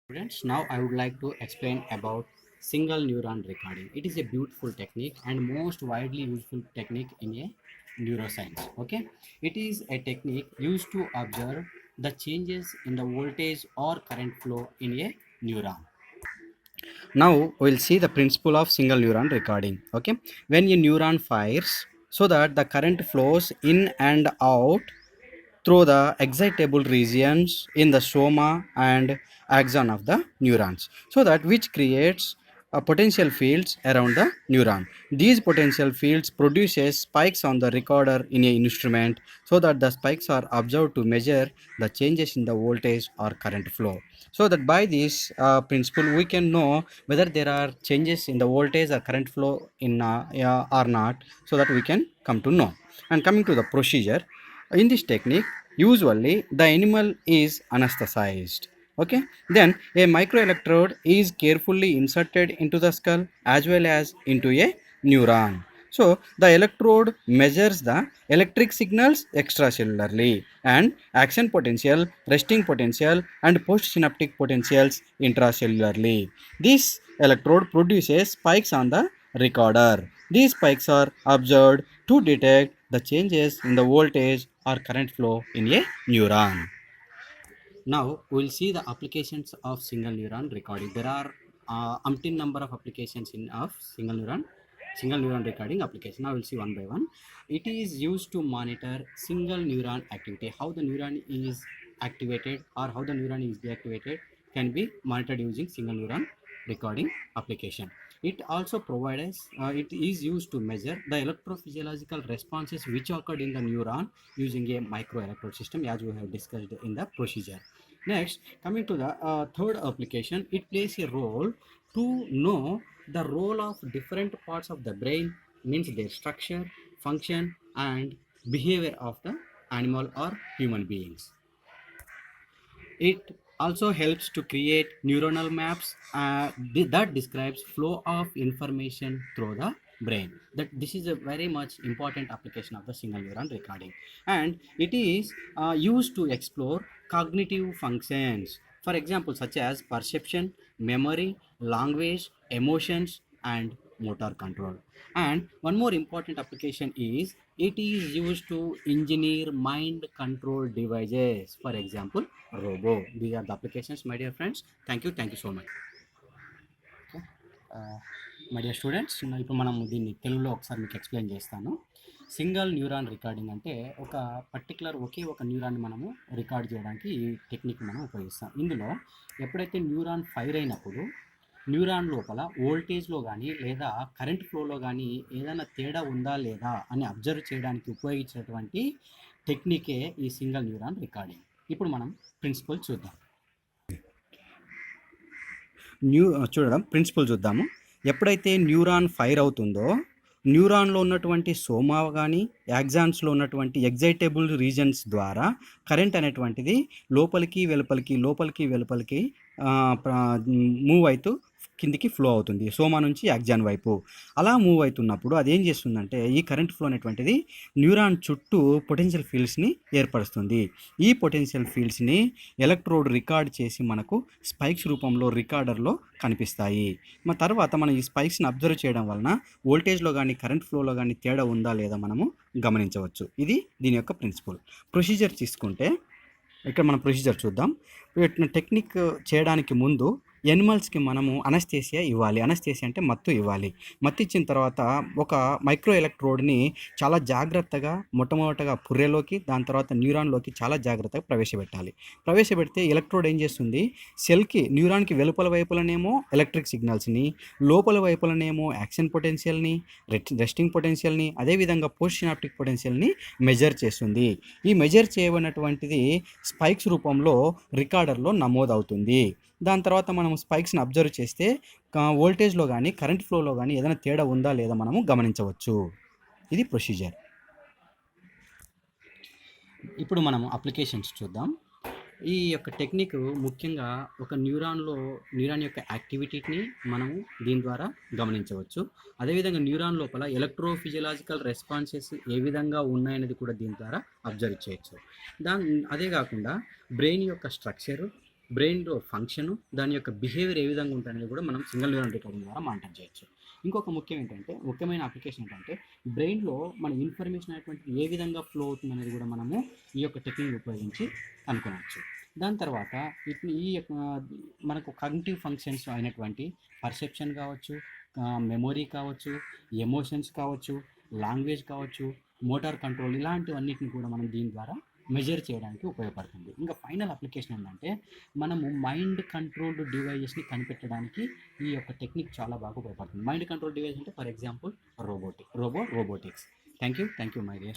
Students, now I would like to explain about single neuron recording. It is a beautiful technique and most widely useful technique in a neuroscience. Okay, it is a technique used to observe the changes in the voltage or current flow in a neuron. Now we'll see the principle of single neuron recording. Okay, when a neuron fires, so that the current flows in and out through the excitable regions in the soma and axon of the neurons, so that which creates potential fields around the neuron. These potential fields produces spikes on the recorder in a instrument, so that the spikes are observed to measure the changes in the voltage or current flow, so that by this principle we can know whether there are changes in the voltage or current flow in or not, so that we can come to know. And coming to the procedure, in this technique, usually the animal is anesthetized. Okay, then a microelectrode is carefully inserted into the skull as well as into a neuron. So the electrode measures the electric signals extracellularly and action potential, resting potential, and postsynaptic potentials intracellularly. This electrode produces spikes on the recorder. These spikes are observed to detect the changes in the voltage or current flow in a neuron. Now we'll see the applications of single neuron recording. There are umpteen number of applications in of single neuron recording application. Now we'll see one by one. It is used to monitor single neuron activity. How the neuron is activated or how the neuron is deactivated can be monitored using single neuron recording application. It also provides, it is used to measure the electrophysiological responses which occurred in the neuron using a microelectrode system, as we have discussed in the procedure. Next, coming to the third application, it plays a role to know the role of different parts of the brain, means their structure, function, and behavior of the animal or human beings. It also helps to create neuronal maps that describes flow of information through the brain. That this is a very much important application of the single neuron recording, and it is used to explore cognitive functions, for example such as perception, memory, language, emotions, and motor control. And one more important application is it is used to engineer mind control devices, for example robo. These are the applications, my dear friends. Thank you so much. My dear students, ఇప్పుడు మనం దీన్ని తెలుగులో ఒకసారి మీకు explain చేస్తాను. Single neuron recording అంటే ఒక particular ఒకే ఒక న్యూరాన్ని మనము రికార్డ్ చేయడానికి ఈ టెక్నిక్ మనం ఉపయోగిస్తాం. ఇందులో ఎప్పుడైతే న్యూరాన్ ఫైర్ అయినప్పుడు న్యూరాన్ లోపల వోల్టేజ్లో కానీ లేదా కరెంట్ ఫ్లోలో కానీ ఏదైనా తేడా ఉందా లేదా అని అబ్జర్వ్ చేయడానికి ఉపయోగించినటువంటి టెక్నికే ఈ సింగిల్ న్యూరాన్ రికార్డింగ్. ఇప్పుడు మనం ప్రిన్సిపల్ చూద్దాం. చూడడం ప్రిన్సిపల్ చూద్దాము. ఎప్పుడైతే న్యూరాన్ ఫైర్ అవుతుందో న్యూరాన్లో ఉన్నటువంటి సోమా కానీ యాక్సాన్స్లో ఉన్నటువంటి ఎగ్జైటబుల్ రీజన్స్ ద్వారా కరెంట్ అనేటువంటిది లోపలికి వెలుపలికి మూవ్ అవుతూ కిందికి ఫ్లో అవుతుంది, సోమా నుంచి యాక్సాన్ వైపు. అలా మూవ్ అవుతున్నప్పుడు అదేం చేస్తుందంటే ఈ కరెంట్ ఫ్లో అనేటువంటిది న్యూరాన్ చుట్టూ పొటెన్షియల్ ఫీల్డ్స్ని ఏర్పరుస్తుంది. ఈ పొటెన్షియల్ ఫీల్డ్స్ని ఎలక్ట్రోడ్ రికార్డ్ చేసి మనకు స్పైక్స్ రూపంలో రికార్డర్లో కనిపిస్తాయి. తర్వాత మనం ఈ స్పైక్స్ని అబ్జర్వ్ చేయడం వలన వోల్టేజ్లో కానీ కరెంట్ ఫ్లోలో కానీ తేడా ఉందా లేదా మనము గమనించవచ్చు. ఇది దీని యొక్క ప్రిన్సిపల్. ప్రొసీజర్ తీసుకుంటే ఇక్కడ మనం ప్రొసీజర్ చూద్దాం. టెక్నిక్ చేయడానికి ముందు ఎనిమల్స్కి మనము అనస్థేసియా ఇవ్వాలి. అనస్థేసియా అంటే మత్తు ఇవ్వాలి. మత్తు ఇచ్చిన తర్వాత ఒక మైక్రో ఎలక్ట్రోడ్ని చాలా జాగ్రత్తగా మొట్టమొదటగా పుర్రెలోకి, దాని తర్వాత న్యూరాన్లోకి చాలా జాగ్రత్తగా ప్రవేశపెడితే ఎలక్ట్రోడ్ ఏం చేస్తుంది, సెల్కి న్యూరాన్కి వెలుపల వైపులనేమో ఎలక్ట్రిక్ సిగ్నల్స్ని, లోపల వైపులనేమో యాక్షన్ పొటెన్షియల్ని, రెస్టింగ్ పొటెన్షియల్ని, అదేవిధంగా పోస్ట్ సినాప్టిక్ పొటెన్షియల్ని మెజర్ చేస్తుంది. ఈ మెజర్ చేయబడినటువంటిది స్పైక్స్ రూపంలో రికార్డర్లో నమోదవుతుంది. దాని తర్వాత మనం స్పైక్స్ని అబ్జర్వ్ చేస్తే వోల్టేజ్లో కానీ కరెంట్ ఫ్లోలో కానీ ఏదైనా తేడా ఉందా లేదా మనము గమనించవచ్చు. ఇది ప్రొసీజర్. ఇప్పుడు మనం అప్లికేషన్స్ చూద్దాం. ఈ యొక్క టెక్నిక్ ముఖ్యంగా ఒక న్యూరాన్ యొక్క యాక్టివిటీని మనము దీని ద్వారా గమనించవచ్చు. అదేవిధంగా న్యూరాన్ లోపల ఎలక్ట్రోఫిజియలాజికల్ రెస్పాన్సెస్ ఏ విధంగా ఉన్నాయనేది కూడా దీని ద్వారా అబ్జర్వ్ చేయొచ్చు. అదే కాకుండా బ్రెయిన్ యొక్క స్ట్రక్చరు, బ్రెయిన్లో ఫంక్షను, దాని యొక్క బిహేవియర్ ఏ విధంగా ఉంటుందనేది కూడా మనం సింగిల్ న్యూరాన్ రికార్డింగ్ ద్వారా మానిటర్ చేయొచ్చు. ఇంకొక ముఖ్యమైన అప్లికేషన్ ఏంటంటే బ్రెయిన్లో మన ఇన్ఫర్మేషన్ అనేటువంటిది ఏ విధంగా ఫ్లో అవుతుందనేది కూడా మనము ఈ యొక్క టెక్నిక్ ఉపయోగించి కనుక్కోవచ్చు. దాని తర్వాత ఈ యొక్క మనకు కాగ్నిటివ్ ఫంక్షన్స్ అయినటువంటి పర్సెప్షన్ కావచ్చు, మెమొరీ కావచ్చు, ఎమోషన్స్ కావచ్చు, లాంగ్వేజ్ కావచ్చు, మోటార్ కంట్రోల్, ఇలాంటివన్నిటిని కూడా మనం దీని ద్వారా మెజర్ చేయడానికి ఉపయోగపడుతుంది. ఇంకా ఫైనల్ అప్లికేషన్ ఏంటంటే మనము మైండ్ కంట్రోల్డ్ డివైజెస్ని కనిపెట్టడానికి ఈ యొక్క టెక్నిక్ చాలా బాగా ఉపయోగపడుతుంది. మైండ్ కంట్రోల్ డివైస్ అంటే for example robotics. Thank you my dear.